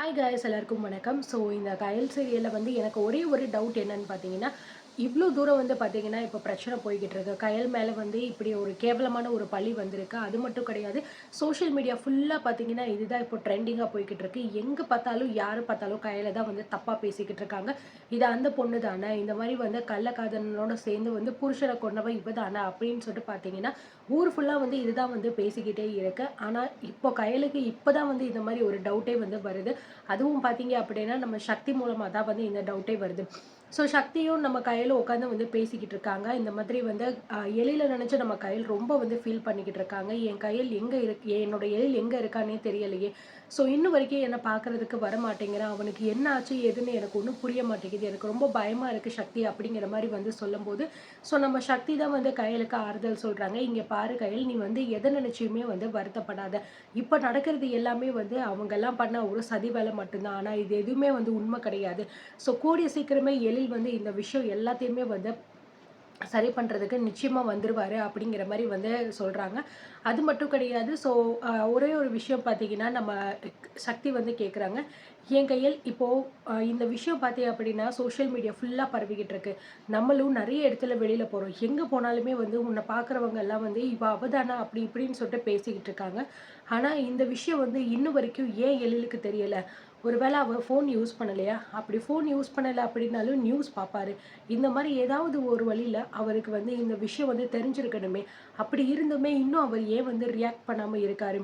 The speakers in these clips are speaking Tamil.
ஹாய் காய்ஸ் எல்லாருக்கும் வணக்கம். ஸோ இந்த கயல் சீரியலில் வந்து எனக்கு ஒரே ஒரு டவுட் என்னன்னு பார்த்தீங்கன்னா, இவ்வளோ தூரம் வந்து பார்த்தீங்கன்னா, இப்போ பிரச்சனை போய்கிட்டு இருக்கு. கயல் மேலே வந்து இப்படி ஒரு கேவலமான ஒரு பழி வந்திருக்கு. அது மட்டும் கிடையாது. சோஷியல் மீடியா ஃபுல்லாக பார்த்தீங்கன்னா, இதுதான் இப்போ ட்ரெண்டிங்காக போய்கிட்டு இருக்கு. எங்கே பார்த்தாலும், யாரை பார்த்தாலும் கயலை தான் வந்து தப்பாக பேசிக்கிட்டு இருக்காங்க. இது அந்த பொண்ணு தானே, இந்த மாதிரி வந்து கள்ளக்காதலனோட சேர்ந்து வந்து புருஷனை கொண்டவ இவ தானே அப்படின்னு சொல்லிட்டு பார்த்தீங்கன்னா, ஊர் ஃபுல்லாக வந்து இதுதான் வந்து பேசிக்கிட்டே இருக்கு. ஆனால் இப்போ கயலுக்கு இப்போ தான் வந்து இந்த மாதிரி ஒரு டவுட்டே வந்து வருது. அதுவும் பார்த்தீங்க அப்படின்னா, நம்ம சக்தி மூலமா தான் வந்து இந்த டவுட்டே வருது. ஸோ சக்தியும் நம்ம கையில உட்காந்து வந்து பேசிக்கிட்டு இருக்காங்க. இந்த மாதிரி வந்து எழில நினைச்சு நம்ம கையில் ரொம்ப வந்து ஃபீல் பண்ணிக்கிட்டு இருக்காங்க. என் கையில் எங்க இருக்கு என்னோட எழில் எங்க இருக்கான்னே தெரியலையே. ஸோ இன்ன வரைக்கும் என்ன பார்க்கறதுக்கு வரமாட்டேங்கிறான். அவனுக்கு என்ன ஆச்சு ஏதுன்னு எனக்கு ஒண்ணும் புரிய மாட்டேங்குது. எனக்கு ரொம்ப பயமா இருக்கு சக்தி அப்படிங்கிற மாரி வந்து சொல்லும்போது, ஸோ நம்ம சக்தி தான் வந்து கயலுக்கு ஆறுதல் சொல்றாங்க. இங்க பாரு கயல், நீ வந்து எத நினைச்சுமே வந்து வருத்தப்படாத. இப்ப நடக்கிறது எல்லாமே வந்து அவங்கெல்லாம் பண்ண ஒரு சதி வேலை மட்டும்தான். ஆனா இது எதுவுமே வந்து உண்மை கிடையாது. ஸோ கூடிய சீக்கிரமே எழில் வந்து இந்த விஷயம் எல்லாத்தையுமே வந்து சரி பண்றதுக்கு நிச்சயமா வந்துருவாரு அப்படிங்கிற மாரி வந்து சொல்றாங்க. அது மட்டும் கிடையாது. ஸோ ஒரே ஒரு விஷயம் பார்த்தீங்கன்னா, நம்ம சக்தி வந்து கேட்குறாங்க. என் கையில் இப்போ இந்த விஷயம் பார்த்தீங்க அப்படின்னா, சோஷியல் மீடியா ஃபுல்லா பரவிக்கிட்டு இருக்கு. நம்மளும் நெறைய இடத்துல வெளியில போறோம். எங்க போனாலுமே வந்து உன்ன பார்க்குறவங்க எல்லாம் வந்து, "இவ அவ தானா?" அப்படி இப்படின்னு சொல்லிட்டு பேசிக்கிட்டு இருக்காங்க. ஆனா இந்த விஷயம் வந்து இன்னும் வரைக்கும் ஏன் எழிலுக்கு தெரியல? ஒருவேளை அவ ஃபோன் யூஸ் பண்ணலையா? அப்படி ஃபோன் யூஸ் பண்ணல அப்படின்னாலும் நியூஸ் பார்ப்பாரு. இந்த மாரி ஏதாவது ஒரு வழியில அவருக்கு வந்து இந்த விஷயம் வந்து தெரிஞ்சிருக்கணுமே! அப்படி இருந்துமே இன்னும் அவர் ஏன் வந்து ரியாக்ட் பண்ணாம இருக்காரு?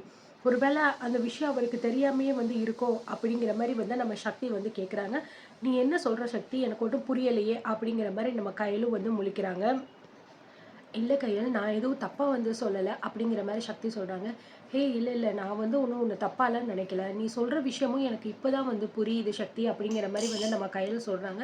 ஒருவேள அந்த விஷயம் அவருக்கு தெரியாமயே வந்து இருக்கோ! அப்படிங்கிற மாரி வந்து நம்ம சக்தி வந்து கேட்குறாங்க. "நீ என்ன சொல்ற சக்தி? எனக்கு ஒன்னும் புரியலையே!" அப்படிங்கிற மாரி நம்ம கயலும் வந்து முழிக்கிறாங்க. இல்ல கையல், நான் எதுவும் தப்பா வந்து சொல்லல. அப்படிங்கிற மாரி சக்தி சொல்றாங்க. இல்ல, இல்ல. நான் வந்து ஒண்ணும் உன்ன தப்பாலாம் நெனைக்கல. நீ சொல்ற விஷயமும் எனக்கு இப்ப தான் வந்து புரியுது சக்தி." அப்படிங்கிற மாரி வந்து நம்ம கையல் சொல்றாங்க.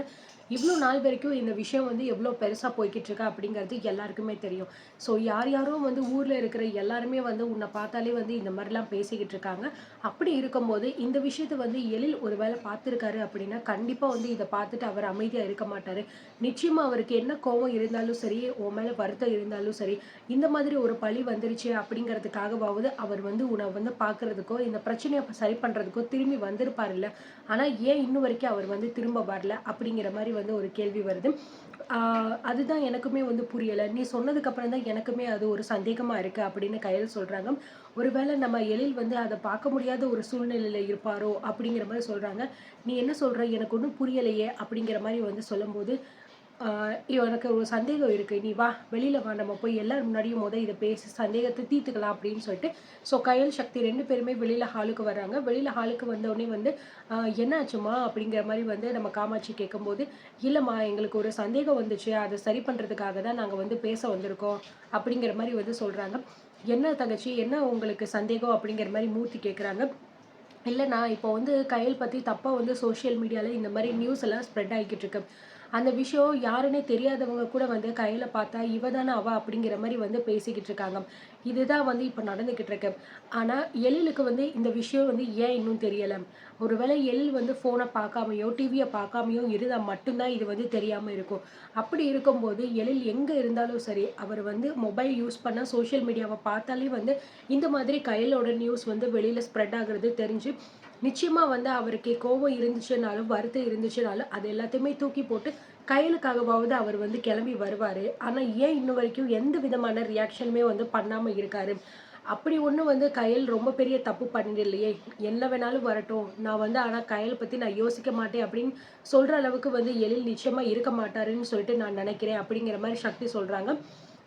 இவ்ளோ நாள் வரைக்கும் இந்த விஷயம் வந்து எவ்ளோ பெருசா போய்க்கிட்டு இருக்கு அப்படிங்கிறது எல்லாருக்குமே தெரியும். ஸோ யார் யாரோ வந்து ஊர்ல இருக்கிற எல்லாருமே வந்து உன்ன பார்த்தாலே வந்து இந்த மாரிலாம் பேசிக்கிட்டு இருக்காங்க. அப்படி இருக்கும்போது இந்த விஷயத்த வந்து எழில் ஒரு வேள பார்த்துருக்காரு அப்படின்னா, கண்டிப்பா வந்து இத பார்த்துட்டு அவர் அமைதியா இருக்க மாட்டாரு. நிச்சயமா அவருக்கு என்ன கோவம் இருந்தாலும் சரி, உன் மேல வருத்தம் இருந்தாலும் சரி, இந்த மாதிரி ஒரு பழி வந்துருச்சு அப்படிங்கிறதுக்காகவாவது அவர் வந்து உன்ன வந்து பார்க்கறதுக்கோ, இந்த பிரச்சனைய சரி பண்றதுக்கோ திரும்பி வந்திருப்பாருல்ல. ஆனா ஏன் இன்னும் வரைக்கும் அவர் வந்து திரும்ப வரல? அப்படிங்கிற மாரி வந்து ஒரு கேள்வி வருது. ஆ அதுதான் எனக்குமே வந்து புரியல. நீ சொன்னதுக்கு அப்புறம் தான் எனக்குமே அது ஒரு சந்தேகமா இருக்கு அப்படின்னு கயல் சொல்றாங்க. ஒருவேளை நம்ம எழில் வந்து அத பார்க்க முடியாத ஒரு சூழ்நிலையில இருப்பாரோ! அப்படிங்கிற மாரி சொல்றாங்க. நீ என்ன சொல்ற? எனக்கு ஒண்ணும் புரியலையே! அப்படிங்கிற மாரி வந்து சொல்லும்போது, ஆ எனக்கு ஒரு சந்தேகம் இருக்கு. நீ வா, வெளியில வா. நம்ம போய் எல்லார் முன்னாடியும் இத பேசி சந்தேகத்த தீர்த்துக்கலாம் அப்படின்னு சொல்லிட்டு, ஸோ கயல், சக்தி 2 பேருமே வெளியில ஹாலுக்கு வர்றாங்க. வெளியில ஹாலுக்கு வந்தவுடனே வந்து, என்ன ஆச்சும்மா?" அப்படிங்கிற மாரி வந்து நம்ம காமாட்சி கேட்கும்போது, "இல்லம்மா, எங்களுக்கு ஒரு சந்தேகம் வந்துச்சு. அத சரி பண்றதுக்காக தான் நாங்க வந்து பேச வந்திருக்கோம்." அப்படிங்கிற மாரி வந்து சொல்றாங்க. "என்ன தங்கச்சி, என்ன உங்களுக்கு சந்தேகம்?" அப்படிங்கிற மாரி மூர்த்தி கேட்குறாங்க. இல்லண்ணா, இப்போ வந்து கயல் பத்தி தப்பா வந்து சோசியல் மீடியால இந்த மாரி நியூஸ் எல்லாம் ஸ்ப்ரெட் ஆயிக்கிட்டு இருக்கு. அந்த விஷயம் யாருன்னே தெரியாதவங்க கூட வந்து கயல பார்த்தா, "இவ தான அவ" அப்படிங்கிற மாரி வந்து பேசிக்கிட்டு இருக்காங்க. இதுதான் வந்து இப்ப நடந்துகிட்டு இருக்கு. ஆனா, எழிலுக்கு வந்து இந்த விஷயம் வந்து ஏன் இன்னும் தெரியல? ஒருவேளை எழில் வந்து ஃபோன பார்க்காமயோ, டிவிய பார்க்காமயோ இருந்தா மட்டும் தான் இது வந்து தெரியாம இருக்கும். அப்படி இருக்கும்போது, எழில் எங்க இருந்தாலும் சரி, அவர் வந்து மொபைல் யூஸ் பண்ண சோசியல் மீடியாவ பார்த்தாலே வந்து இந்த மாதிரி கயலோட நியூஸ் வந்து வெளியில ஸ்ப்ரெட் ஆகுறது தெரிஞ்சு, நிச்சயமா வந்து அவருக்கு கோவம் இருந்துச்சுனாலும், வருத்தம் இருந்துச்சுனாலும், அது எல்லாத்தையுமே தூக்கி போட்டு கயலுக்காகவாவது அவர் வந்து கிளம்பி வருவாரு. ஆனா, ஏன் இன்ன வரைக்கும் எந்த விதமான ரியாக்ஷனுமே வந்து பண்ணாம இருக்காரு? அப்படி ஒண்ணும் வந்து கயல் ரொம்ப பெரிய தப்பு பண்ணிடலையே! என்ன வேணாலும் வரட்டும். நான் வந்து ஆனா கயல பத்தி நான் யோசிக்க மாட்டேன் அப்படின்னு சொல்ற அளவுக்கு வந்து எழில் நிச்சயமா இருக்க மாட்டாருன்னு சொல்லிட்டு நான் நினைக்கிறேன். அப்படிங்கிற மாரி சக்தி சொல்றாங்க.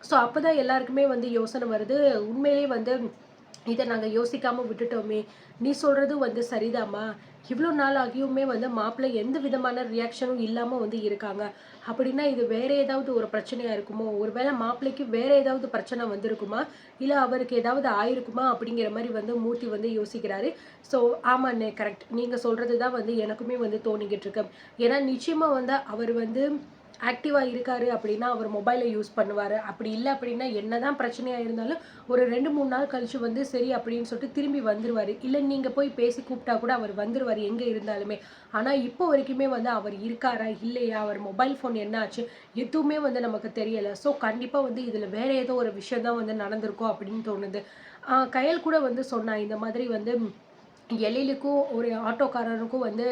ஸோ அப்பதான் எல்லாருக்குமே வந்து யோசனை வருது. உண்மையிலேயே வந்து இத நாங்க யோசிக்காம விட்டுட்டோமே! நீ சொல்றதும் வந்து சரிதாம்மா. இவ்ளோ நாள் ஆகியுமே வந்து மாப்பிள்ளை எந்த விதமான ரியாக்ஷனும் இல்லாம வந்து இருக்காங்க. அப்படின்னா இது வேற ஏதாவது ஒரு பிரச்சனையா இருக்குமோ? ஒருவேளை மாப்பிள்ளைக்கு வேற ஏதாவது பிரச்சனை வந்திருக்குமா? இல்ல அவருக்கு ஏதாவது ஆயிருக்குமா? அப்படிங்கிற மாரி வந்து மூர்த்தி வந்து யோசிக்கிறாரு. ஸோ ஆமா அண்ணே, கரெக்ட். நீங்க சொல்றது தான் வந்து எனக்குமே வந்து தோணிக்கிட்டு இருக்கு. ஏன்னா நிச்சயமா வந்து அவர் வந்து ஆக்டிவா இருக்காரு அப்படின்னா, அவர் மொபைல யூஸ் பண்ணுவாரு. அப்படி இல்ல அப்படின்னா, என்னதான் பிரச்சனையா இருந்தாலும் ஒரு 2, 3 நாள் கழிச்சு வந்து சரி அப்படின்னு சொல்லிட்டு திரும்பி வந்துருவாரு. இல்ல நீங்க போய் பேசி கூப்பிட்டா கூட அவர் வந்துருவாரு எங்க இருந்தாலுமே. ஆனா இப்போ வரைக்குமே வந்து அவர் இருக்காரா? இல்லையா? அவர் மொபைல் ஃபோன் என்ன ஆச்சு? எதுவுமே வந்து நமக்கு தெரியல. ஸோ கண்டிப்பா வந்து இதுல வேற ஏதோ ஒரு விஷயம் தான் வந்து நடந்திருக்கும் அப்படின்னு தோணுது. கயல் கூட வந்து சொன்னா இந்த மாதிரி வந்து எழிலுக்கும் ஒரு ஆட்டோக்காரருக்கும் வந்து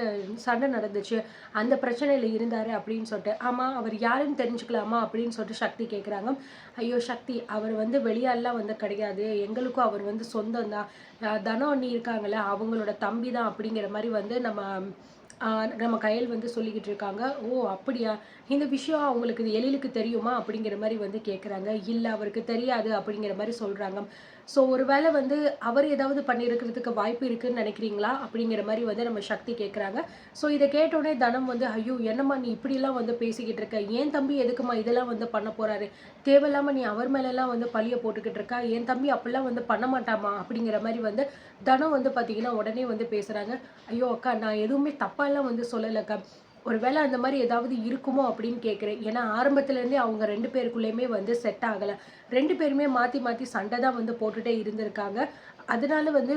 சண்டை நடந்துச்சு. அந்த பிரச்சனையில இருந்தாரு அப்படின்னு சொல்லிட்டு. ஆமா, அவர் யாருன்னு தெரிஞ்சுக்கலாமா? அப்படின்னு சொல்லிட்டு சக்தி கேட்குறாங்க. ஐயோ! சக்தி அவர் வந்து வெளியாள்லாம் வந்து கிடையாது. எங்களுக்கும் அவர் வந்து சொந்தம் தான். தனம் அண்ணி இருக்காங்கல்ல, அவங்களோட தம்பி தான் அப்படிங்கிற மாரி வந்து ஆ நம்ம கயல் வந்து சொல்லிக்கிட்டு இருக்காங்க. ஓ! அப்படியா? இந்த விஷயம் அவங்களுக்கு எழிலுக்கு தெரியுமா? அப்படிங்கிற மாரி வந்து கேட்குறாங்க. இல்ல அவருக்கு தெரியாது அப்படிங்கிற மாரி சொல்றாங்க. ஸோ ஒரு வேள வந்து அவர் ஏதாவது பண்ணியிருக்கிறதுக்கு வாய்ப்பு இருக்குன்னு நினைக்கிறீங்களா? அப்படிங்கிற மாரி வந்து நம்ம சக்தி கேட்குறாங்க. ஸோ இத கேட்டோனே தனம் வந்து, ஐயோ! என்னம்மா நீ இப்படிலாம் வந்து பேசிக்கிட்டு இருக்க? என் தம்பி எதுக்கும்மா இதெல்லாம் வந்து பண்ண போறாரு? தேவையில்லாம நீ அவர் மேலலாம் வந்து பழிய போட்டுக்கிட்டு இருக்க. என் தம்பி அப்படிலாம் வந்து பண்ண மாட்டாம்மா அப்படிங்கிற மாரி வந்து தனம் வந்து பார்த்தீங்கன்னா, உடனே வந்து பேசுறாங்க. ஐயோ! அக்கா நான் எதுவுமே தப்பாலாம் வந்து சொல்லலக்கா. ஒரு வேள அந்த மாரி ஏதாவது இருக்குமோ அப்படின்னு கேட்கிறேன். ஏன்னா ஆரம்பத்துலேருந்தே அவங்க 2 பேருக்குள்ளயுமே வந்து செட் ஆகல. 2 பேருமே மாத்தி மாத்தி சண்டை தான் வந்து போட்டுட்டே இருந்திருக்காங்க. அதனால வந்து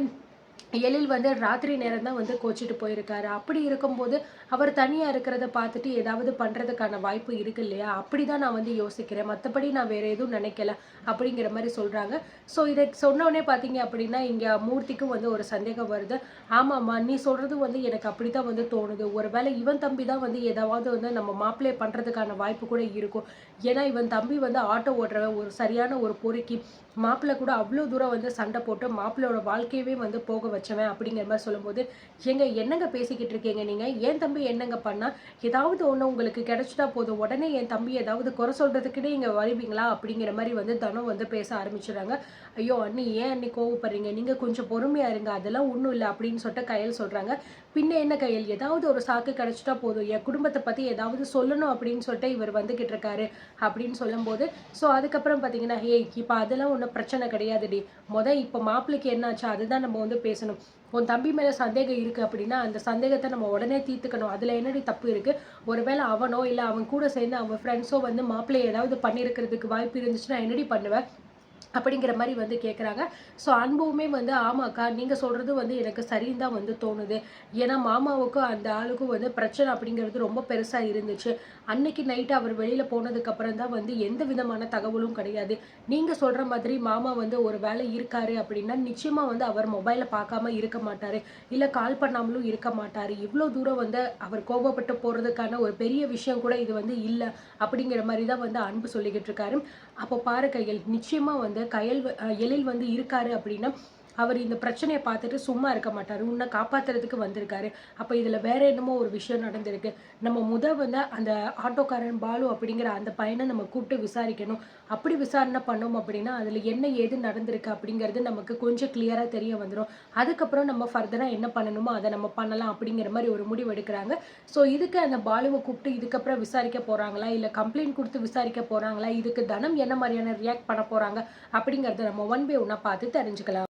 எழில் வந்து ராத்திரி நேரம் தான் வந்து கோச்சிட்டு போயிருக்காரு. அப்படி இருக்கும்போது, அவர் தனியா இருக்கிறத பார்த்துட்டு ஏதாவது பண்றதுக்கான வாய்ப்பு இருக்கு இல்லையா? அப்படிதான் நான் வந்து யோசிக்கிறேன். மத்தபடி நான் வேற எதுவும் நினைக்கல. அப்படிங்கிற மாரி சொல்றாங்க. ஸோ இத சொன்னோனே பார்த்தீங்க அப்படின்னா, இங்க மூர்த்திக்கும் வந்து ஒரு சந்தேகம் வருது. ஆமாம்மா, நீ சொல்றது வந்து எனக்கு அப்படித்தான் வந்து தோணுது. ஒருவேளை இவன் தம்பி தான் வந்து ஏதாவது வந்து நம்ம மாப்பிள்ளைய பண்றதுக்கான வாய்ப்பு கூட இருக்கும். ஏன்னா, இவன் தம்பி வந்து ஆட்டோ ஓட்டுறவன். ஒரு சரியான ஒரு பொறுக்கி. மாப்பிள்ளை கூட அவ்ளோ தூரம் வந்து சண்டை போட்டு மாப்பிள்ளையோட வாழ்க்கையவே வந்து போக வச்சவன் அப்படிங்கிற மாரி சொல்லும்போது, "ஏங்க என்னங்க பேசிக்கிட்டு இருக்கீங்க நீங்க? என் தம்பி என்னங்க பண்ணா? ஏதாவது ஒண்ணு உங்களுக்கு கிடைச்சிட்டா போதும். உடனே என் தம்பி ஏதாவது குறை சொல்றதுக்குன்னே இங்க வருவீங்களா?" அப்படிங்கிற மாரி வந்து தனம் வந்து பேச ஆரம்பிச்சுடுறாங்க. "ஐயோ! அண்ணி ஏன் அண்ணி கோவப்படுறீங்க? நீங்க கொஞ்சம் பொறுமையா இருங்க. அதெல்லாம் ஒண்ணும் இல்ல." அப்படின்னு சொல்லிட்டு கயல் சொல்றாங்க. "பின்ன என்ன கயல்? ஏதாவது ஒரு சாக்கு கிடைச்சிட்டா போதும். என் குடும்பத்த பத்தி ஏதாவது சொல்லணும் அப்படின்னு சொல்லிட்டு இவர் வந்துகிட்டு இருக்காரு." அப்படின்னு சொல்லும்போது, ஸோ அதுக்கப்புறம் பார்த்தீங்கன்னா, "ஏய் இப்ப அதெல்லாம் ஒண்ணும் பிரச்சனை கிடையாதுடி. இப்ப மாப்பிள்ளைக்கு என்னாச்சோ அதுதான் நம்ம வந்து பேசணும். உன் தம்பி மேல சந்தேகம் இருக்கு அப்படின்னா, அந்த சந்தேகத்த நம்ம உடனே தீர்த்துக்கணும். அதுல என்னடி தப்பு இருக்கு? ஒருவேளை அவனோ, இல்ல அவன் கூட சேர்ந்து அவன் ஃப்ரெண்ட்ஸோ வந்து மாப்பிள்ளைய ஏதாவது பண்ணியிருக்கிறதுக்கு வாய்ப்பு இருந்துச்சுன்னா என்னடி பண்ணுவ?" அப்படிங்கிற மாரி வந்து கேட்குறாங்க. ஸோ அன்புவுமே வந்து, "ஆமாக்கா, நீங்க சொல்றது வந்து எனக்கு சரின்னு தான் வந்து தோணுது. ஏன்னா மாமாவுக்கும் அந்த ஆளுக்கும் வந்து பிரச்சனை அப்படிங்கிறது ரொம்ப பெருசா இருந்துச்சு. அன்னைக்கு நைட்டு அவர் வெளியில போனதுக்கப்புறம் தான் வந்து எந்த விதமான தகவலும் கிடையாது. நீங்க சொல்ற மாதிரி மாமா வந்து ஒரு வேளை இருக்காரு அப்படின்னா, நிச்சயமா வந்து அவர் மொபைல பார்க்காம இருக்க மாட்டாரு. இல்ல கால் பண்ணாமலும் இருக்க மாட்டாரு. இவ்ளோ தூரம் வந்து அவர் கோபப்பட்டு போறதுக்கான ஒரு பெரிய விஷயம் கூட இது வந்து இல்ல." அப்படிங்கிற மாரி தான் வந்து அன்பு சொல்லிக்கிட்டு இருக்காரு. அப்போ பாரு கயல், நிச்சயமா வந்து எழில் வந்து இருக்காரு அப்படின்னா, அவரு இந்த பிரச்சனைய பார்த்துட்டு சும்மா இருக்க மாட்டாரு. உன்ன காப்பாத்துறதுக்கு வந்திருக்காரு. அப்ப இதுல வேற என்னமோ ஒரு விஷயம் நடந்திருக்கு. நம்ம வந்து அந்த ஆட்டோக்காரன் பாலு அப்படிங்கிற அந்த பையன நம்ம கூப்பிட்டு விசாரிக்கணும். அப்படி விசாரணை பண்ணோம் அப்படின்னா, அதுல என்ன ஏது நடந்திருக்கு அப்படிங்கிறது நமக்கு கொஞ்சம் கிளியரா தெரிய வந்துரும். அதுக்கப்புறம் நம்ம ஃபர்தரா என்ன பண்ணணுமோ அத நம்ம பண்ணலாம் அப்படிங்கிற மாரி ஒரு முடிவு எடுக்குறாங்க. ஸோ இதுக்கு அந்த பாலுவ கூப்பிட்டு இதுக்கப்புறம் விசாரிக்க போறாங்களா? இல்ல கம்ப்ளைண்ட் குடுத்து விசாரிக்க போறாங்களா? இதுக்கு தனம் என்ன மாரியான ரியாக்ட் பண்ண போறாங்க? அப்படிங்கிறத நம்ம ஒன் பை ஒன்னா பார்த்து தெரிஞ்சுக்கலாம்.